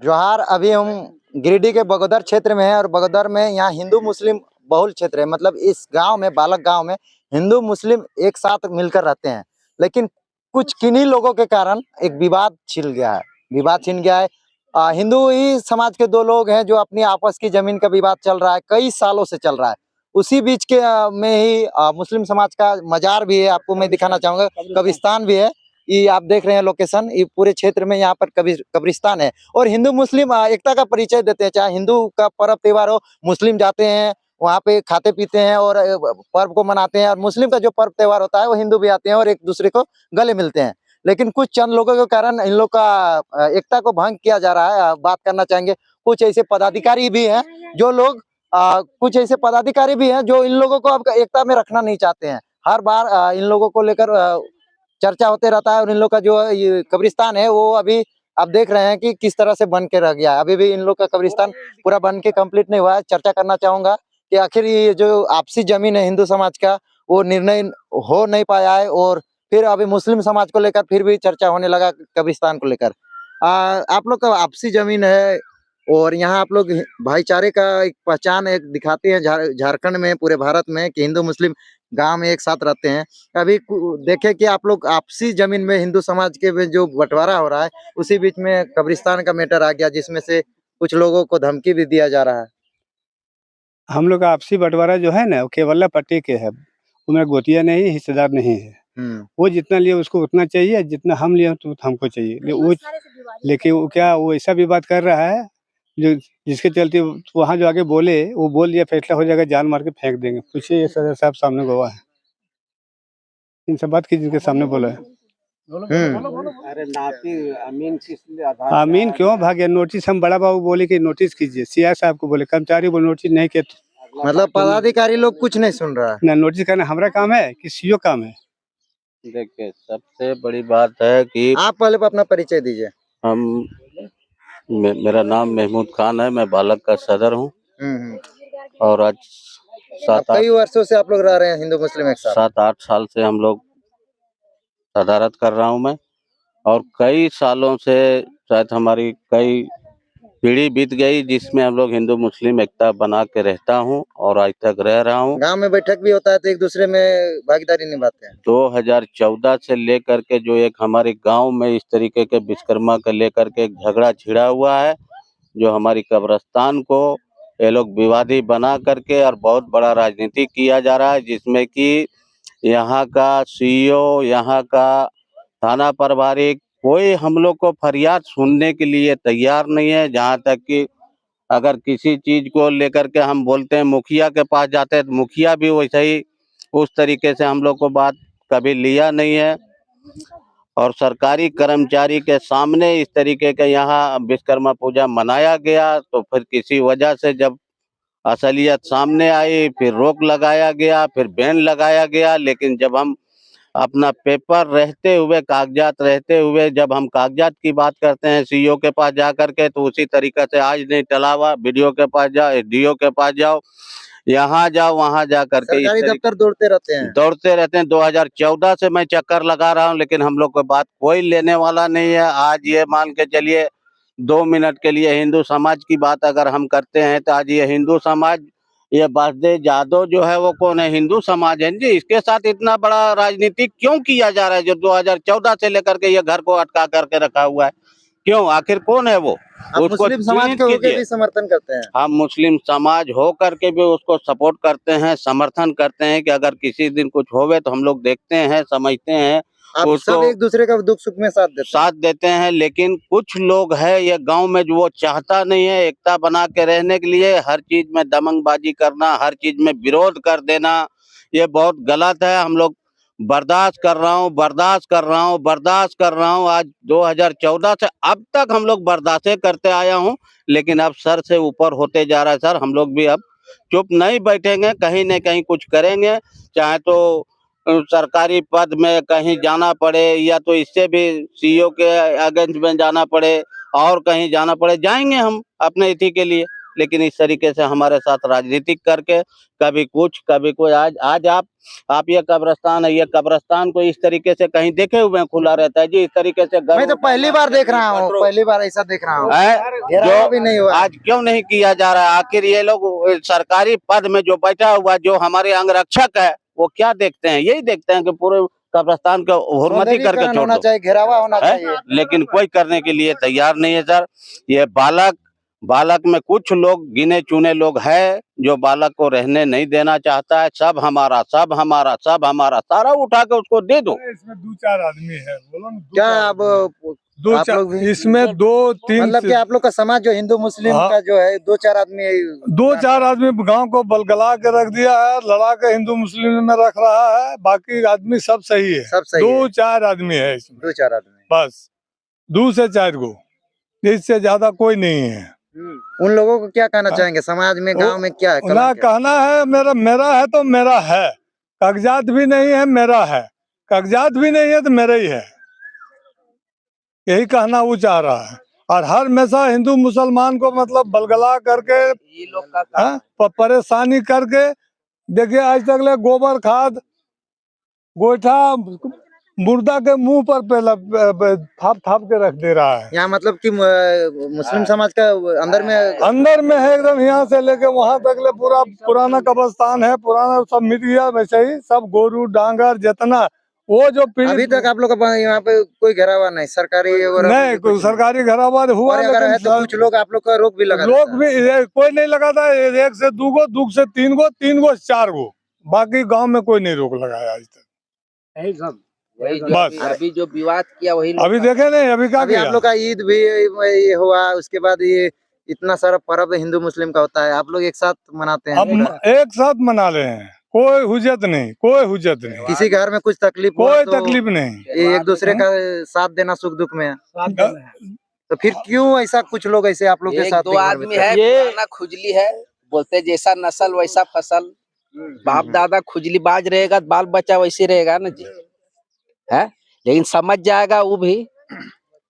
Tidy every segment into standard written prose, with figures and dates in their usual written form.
जोहार। अभी हम गिरिडीह के बगोदर क्षेत्र में हैं और बगोदर में यहाँ हिंदू मुस्लिम बहुल क्षेत्र है। मतलब इस गांव में, बालक गांव में हिंदू मुस्लिम एक साथ मिलकर रहते हैं, लेकिन कुछ किन्हीं लोगों के कारण एक विवाद छिड़ गया है। विवाद छिड़ गया है। हिंदू ही समाज के दो लोग हैं जो अपनी आपस की जमीन का विवाद चल रहा है, कई सालों से चल रहा है। उसी बीच के में ही मुस्लिम समाज का मजार भी है। आपको मैं दिखाना चाहूंगा, कब्रिस्तान भी है। ये आप देख रहे हैं लोकेशन, ये पूरे क्षेत्र में यहाँ पर कब्रिस्तान है। और हिंदू मुस्लिम एकता का परिचय देते हैं। चाहे हिंदू का पर्व त्योहार हो, मुस्लिम जाते हैं वहाँ पे, खाते पीते हैं और पर्व को मनाते हैं। और मुस्लिम का जो पर्व त्योहार होता है वो हिंदू भी आते हैं और एक दूसरे को गले मिलते हैं। लेकिन कुछ चंद लोगों के कारण इन लोग का एकता को भंग किया जा रहा है। बात करना चाहेंगे, कुछ ऐसे पदाधिकारी भी हैं जो लोग कुछ ऐसे पदाधिकारी भी हैं जो इन लोगों को अब एकता में रखना नहीं चाहते हैं। हर बार इन लोगों को लेकर चर्चा होते रहता है। और इन लोग का जो ये कब्रिस्तान है वो अभी आप देख रहे हैं कि किस तरह से बन के रह गया है। अभी भी इन लोग का कब्रिस्तान पूरा बन के कंप्लीट नहीं हुआ है। चर्चा करना चाहूंगा कि आखिर ये जो आपसी जमीन है हिंदू समाज का, वो निर्णय हो नहीं पाया है। और फिर अभी मुस्लिम समाज को लेकर फिर भी चर्चा होने लगा कब्रिस्तान को लेकर। आप लोग का आपसी जमीन है और यहाँ आप लोग भाईचारे का एक पहचान एक दिखाते हैं झारखंड में, पूरे भारत में, कि हिंदू मुस्लिम गांव में एक साथ रहते हैं। अभी देखे कि आप लोग आपसी जमीन में हिंदू समाज के में जो बंटवारा हो रहा है, उसी बीच में कब्रिस्तान का मैटर आ गया, जिसमें से कुछ लोगों को धमकी भी दिया जा रहा है। हम लोग का आपसी बंटवारा जो है ना, वो केवल पट्टी के है। उनमें गोतिया नहीं, हिस्सेदार नहीं है। वो जितना लिए उसको उतना चाहिए, जितना हम लिए तो हमको चाहिए। लेकिन वो क्या, वो ऐसा विवाद कर रहा है जो जिसके चलते वहाँ जो आगे बोले, वो बोल दिया फैसला हो जाएगा, जान मार के फेंक देंगे। पूछिए ये सदर साहब सामने गवाह है, इन सब बात की जिनके सामने बोला है। अरे अमीन क्यों भागे? नोटिस हम बड़ा बाबू बोले कि नोटिस कीजिए, सीआई साहब को बोले, कर्मचारी बोले नोटिस नहीं किया। मतलब पदाधिकारी लोग कुछ नहीं सुन रहा है ना। नोटिस करना हमारा काम है कि सीओ काम है? देखिए, सबसे बड़ी बात है कि आप पहले अपना परिचय दीजिए। मेरा नाम महमूद खान है, मैं बालक का सदर हूँ। और आज कई वर्षों से आप लोग रह रहे हैं हिंदू मुस्लिम एक साथ? 7-8 साल से हम लोग सदारत कर रहा हूँ मैं। और कई सालों से शायद हमारी कई पीढ़ी बीत गई जिसमें हम लोग हिंदू मुस्लिम एकता बना के रहता हूँ और आज तक रह रहा हूँ। गांव में बैठक भी होता है तो एक दूसरे में भागीदारी निभाते हैं। 2014 से लेकर के जो एक हमारे गांव में इस तरीके के विश्वकर्मा को लेकर के एक झगड़ा छिड़ा हुआ है, जो हमारी कब्रिस्तान को ये लोग विवादी बना करके और बहुत बड़ा राजनीति किया जा रहा है, जिसमें कि यहाँ का सीईओ, यहाँ का थाना प्रभारी, कोई हम लोग को फरियाद सुनने के लिए तैयार नहीं है। जहाँ तक कि अगर किसी चीज को लेकर के हम बोलते हैं, मुखिया के पास जाते हैं, तो मुखिया भी वैसे ही उस तरीके से हम लोग को बात कभी लिया नहीं है। और सरकारी कर्मचारी के सामने इस तरीके का यहाँ विश्वकर्मा पूजा मनाया गया, तो फिर किसी वजह से जब असलियत सामने आई, फिर रोक लगाया गया, फिर बैन लगाया गया। लेकिन जब हम अपना पेपर रहते हुए, कागजात रहते हुए, जब हम कागजात की बात करते हैं सीईओ के पास जा करके, तो उसी तरीके से आज नहीं टला हुआ, बीडीओ के पास जाओ, एसडीओ के पास जाओ, यहाँ जाओ, वहाँ जा करके सरकारी दफ्तर दौड़ते रहते हैं। 2014 से मैं चक्कर लगा रहा हूँ, लेकिन हम लोग को बात कोई लेने वाला नहीं है। आज ये मान के चलिए 2 मिनट के लिए हिंदू समाज की बात अगर हम करते हैं, तो आज ये हिंदू समाज, ये वासुदेव यादव जो है वो कौन है? हिंदू समाज है जी। इसके साथ इतना बड़ा राजनीति क्यों किया जा रहा है, जो 2014 से लेकर के ये घर को अटका करके रखा हुआ है? क्यों? आखिर कौन है वो? उसको मुस्लिम समाज के होकर भी समर्थन करते हैं। हम मुस्लिम समाज हो करके भी उसको सपोर्ट करते हैं, समर्थन करते हैं कि अगर किसी दिन कुछ होवे तो हम लोग देखते हैं, समझते हैं, आप सब एक दूसरे का दुख सुख में साथ देते हैं। लेकिन कुछ लोग है ये गांव में जो वो चाहता नहीं है एकता बना के रहने के लिए, हर चीज में दमंगबाजी करना, हर चीज में विरोध कर देना, ये बहुत गलत है। हम लोग बर्दाश्त कर रहा हूँ। आज 2014 से अब तक हम लोग बर्दाश्त करते आया हूँ, लेकिन अब सर से ऊपर होते जा रहा है। सर, हम लोग भी अब चुप नहीं बैठेंगे, कहीं न कहीं कुछ करेंगे, चाहे तो सरकारी पद में कहीं जाना पड़े, या तो इससे भी सीईओ के अगेंस्ट में जाना पड़े, और कहीं जाना पड़े, जाएंगे हम अपने इति के लिए। लेकिन इस तरीके से हमारे साथ राजनीतिक करके कभी कुछ आज आप ये कब्रिस्तान है, ये कब्रिस्तान को इस तरीके से कहीं देखे हुए हैं खुला रहता है जी? इस तरीके से मैं तो पहली बार देख रहा हूँ, पहली बार ऐसा देख रहा हूँ। घेराव भी नहीं हुआ। आज क्यों नहीं किया जा रहा है? आखिर ये लोग सरकारी पद में जो बैठा हुआ, जो हमारे अंगरक्षक है, वो क्या देखते हैं? यही देखते हैं कि पूरे कब्रिस्तान का हुरमती करके सौंदर्यीकरण छोड़ होना दो, चाहिए, घेरावा होना चाहिए। लेकिन कोई करने के लिए तैयार नहीं है सर। ये बालक में कुछ लोग गिने चुने लोग हैं जो बालक को रहने नहीं देना चाहता है। सब हमारा सारा उठा के उसको दे दो। इसमें 2-4 आदमी है, बोलो ना। क्या आप लोग भी इसमें 2-3 मतलब कि आप लोग का समाज जो हिंदू मुस्लिम हाँ। का जो है 2-4 आदमी 2-4 आदमी गांव को बलगला के रख दिया है, लड़ा के हिंदू मुस्लिम में रख रहा है। बाकी आदमी सब सही है, सब सही है। 2-4 आदमी है इसमें, 2-4 आदमी बस 2 से 4 गो, इससे ज्यादा कोई नहीं है। उन लोगों को क्या कहना चाहेंगे? समाज में, गांव में क्या है? ना कहना है मेरा है तो मेरा है, कागजात भी नहीं है मेरा है, कागजात भी नहीं है तो मेरा ही है, यही कहना वो चाह रहा है। और हर हमेशा हिंदू मुसलमान को मतलब बलगला करके परेशानी करके, देखिए आज तक ले गोबर खाद गोईठा मुर्दा के मुंह पर थाप के रख दे रहा है। यहाँ मतलब कि मुस्लिम समाज का अंदर में है एकदम, यहाँ से लेके वहाँ तक ले पूरा पुराना कब्रिस्तान है, पुराना सब मिट गया। वैसे ही सब गोरू डांगर जितना वो जो अभी तक आप लोग का यहाँ पे कोई घेरावा नहीं सरकारी नहीं, कोई सरकारी घेरावा हुआ, अगर है तो कुछ लोग आप लोग का रोक भी लगा कोई नहीं लगाता। 1 से 2 गो, 2 से 3 गो, 3 गो से 4 गो, बाकी गांव में कोई नहीं रोक लगाया आज तक। यही सब बस अभी जो विवाद किया वही अभी देखे नहीं, अभी क्या अभी किया? आप लोग का ईद भी ये हुआ, उसके बाद ये इतना सारा पर्व हिंदू मुस्लिम का होता है, आप लोग एक साथ मनाते हैं? अब एक साथ मना रहे हैं, कोई हुज्जत नहीं, कोई हुज्जत नहीं। किसी घर में कुछ तकलीफ हुआ कोई तो तकलीफ नहीं, एक दूसरे का साथ देना सुख दुख में। तो फिर क्यों ऐसा कुछ लोग ऐसे आप लोग के साथ 1-2 आदमी है, पुराना खुजली है, बोलते जैसा नस्ल वैसा फसल। बाप दादा खुजली बाज रहेगा, बाल बच्चा वैसे रहेगा ना जी, है। लेकिन समझ जाएगा वो भी,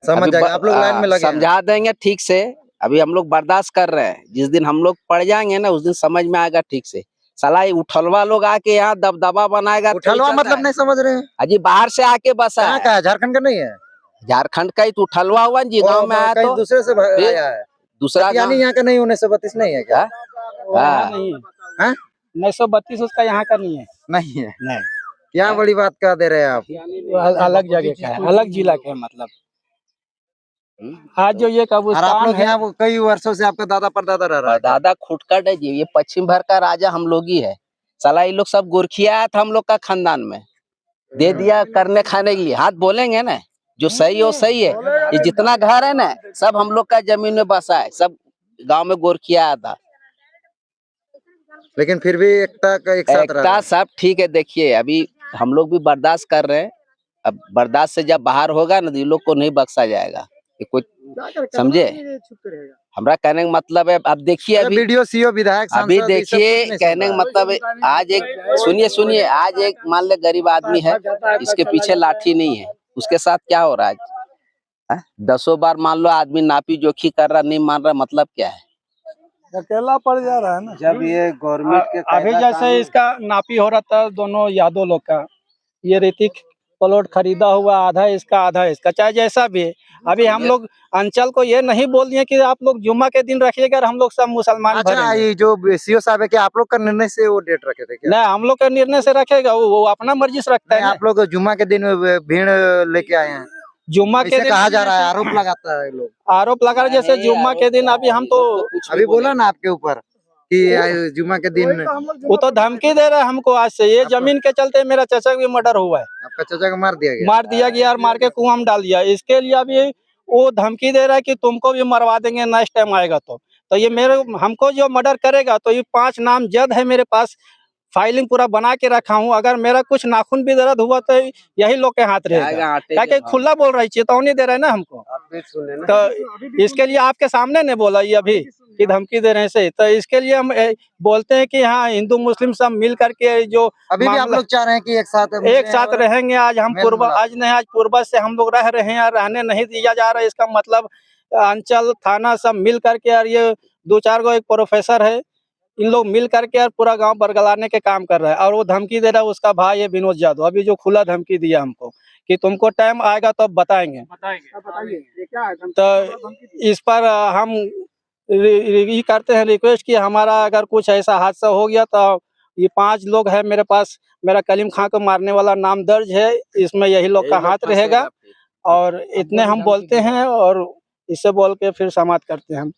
समझ जाएगा। आप लोग लाइन में लगे हैं। समझा देंगे ठीक से। अभी हम लोग बर्दाश्त कर रहे हैं, जिस दिन हम लोग पड़ जाएंगे ना उस दिन समझ में आएगा ठीक से। साला ये उठलवा लोग आके यहाँ दबदबा बनाएगा। उठलवा मतलब नहीं समझ रहे हैं? अजी बाहर से आके बसा कहाँ का है? झारखंड का नहीं है? झारखंड का ही तो उठलवा हुआ जी, गाँव में आया तो दूसरे से आया है दूसरा यानी यहाँ का नहीं, 1932 नहीं है क्या? हाँ? 1932 उसका यहाँ का नहीं है। नहीं है। नहीं, क्या बड़ी बात कह दे रहे हैं आप? अलग जगह का है, अलग जिला का है। मतलब आज जो ये और आप कब्रिस्तान लोग है, यहाँ कई वर्षों से आपका दादा परदादा रह रहा है? दादा खुटकट है जी, ये पश्चिम भर का राजा हम लोग ही है। साला ये लोग सब गोरखिया आया था हम लोग का खानदान में, दे दिया करने खाने के लिए। हाथ बोलेंगे ना, जो सही हो सही है। ये जितना घर है ना सब हम लोग का जमीन में बसा है, सब गांव में गोरखिया आया था। लेकिन फिर भी एकता का एक साथ रह रहे एकता हैं। सब ठीक है। देखिए अभी हम लोग भी बर्दाश्त कर रहे हैं, अब बर्दाश्त से जब बाहर होगा ना तो ये लोग को नहीं बख्शा जाएगा। ये कुछ समझे हमारा कहने का मतलब है। अब देखिए अभी वीडियो सीओ विधायक अभी सांसद ये सब देखिए कुछ नहीं कहने का सुन रहा है। मतलब है, आज एक सुनिए आज एक मान ले गरीब आदमी है, इसके पीछे लाठी नहीं है, उसके साथ क्या हो रहा है आज? 10 बार मान लो आदमी नापी जोखी कर रहा, नहीं मान रहा, मतलब क्या है? अकेला पड़ जा रहा है ना। जब ये गवर्नमेंट के अभी जैसे इसका नापी हो रहा था दोनों यादव लोग का, ये ऋतिक प्लॉट खरीदा हुआ, आधा इसका आधा इसका, चाहे जैसा भी है। अभी हम लोग अंचल को ये नहीं बोल दिए कि आप लोग जुम्मा के दिन रखिएगा और हम लोग सब मुसलमान अच्छा, भरेंगे। ये जो सीओ साहब है, क्या आप लोग का निर्णय से वो डेट रखे थे क्या? नहीं, हम लोग का निर्णय से रखेगा, वो अपना मर्जी से रखता है नहीं, ना। आप लोग जुम्मा के दिन भीड़ लेके आए हैं, जुम्मा के ऐसे दिन कहा जा रहा है, आरोप लगाता है लोग। आरोप लगा रहे, जैसे जुम्मा के दिन अभी हम तो अभी बोला ना आपके ऊपर कि जुम्मा के दिन वो तो धमकी दे रहा है हमको आज से। ये जमीन के चलते मेरा चाचा का भी मर्डर हुआ है, आपका चाचा को मार दिया गया। और मार के कुआं में डाल दिया। इसके लिए अभी वो धमकी दे रहा है कि तुमको भी मरवा देंगे नेक्स्ट टाइम आएगा तो ये मेरे हमको जो मर्डर करेगा तो ये 5 नामजद है मेरे पास, फाइलिंग पूरा बना के रखा हूँ। अगर मेरा कुछ नाखून भी दर्द हुआ तो यही लोग के हाथ रहेगा, क्या कि खुला बोल रहा है, चेतावनी दे रहे हैं ना हमको। तो इसके लिए आपके सामने ने बोला ये अभी कि धमकी दे रहे हैं, तो इसके लिए हम बोलते हैं कि हाँ हिंदू मुस्लिम सब मिल करके जो अभी भी आप लोग चाह रहे हैं कि एक साथ रहेंगे। आज हम मेल मिलाप। आज पूर्वज से हम लोग रह रहे हैं और रहने नहीं दिया जा रहा है। इसका मतलब अंचल थाना सब मिल करके और ये 2-4 गो एक प्रोफेसर है, इन लोग मिल करके और पूरा गांव बरगलाने के काम कर रहा है। और वो धमकी दे रहा है उसका भाई है विनोद यादव, अभी जो खुला धमकी दिया हमको कि तुमको टाइम आएगा तो बताएंगे। तो इस पर हम ये करते हैं रिक्वेस्ट कि हमारा अगर कुछ ऐसा हादसा हो गया तो ये 5 लोग है मेरे पास, मेरा कलीम खां को मारने वाला नाम दर्ज है, इसमें यही लोग का हाथ रहेगा। और इतने हम बोलते हैं और इससे बोल के फिर समाप्त करते हैं हम।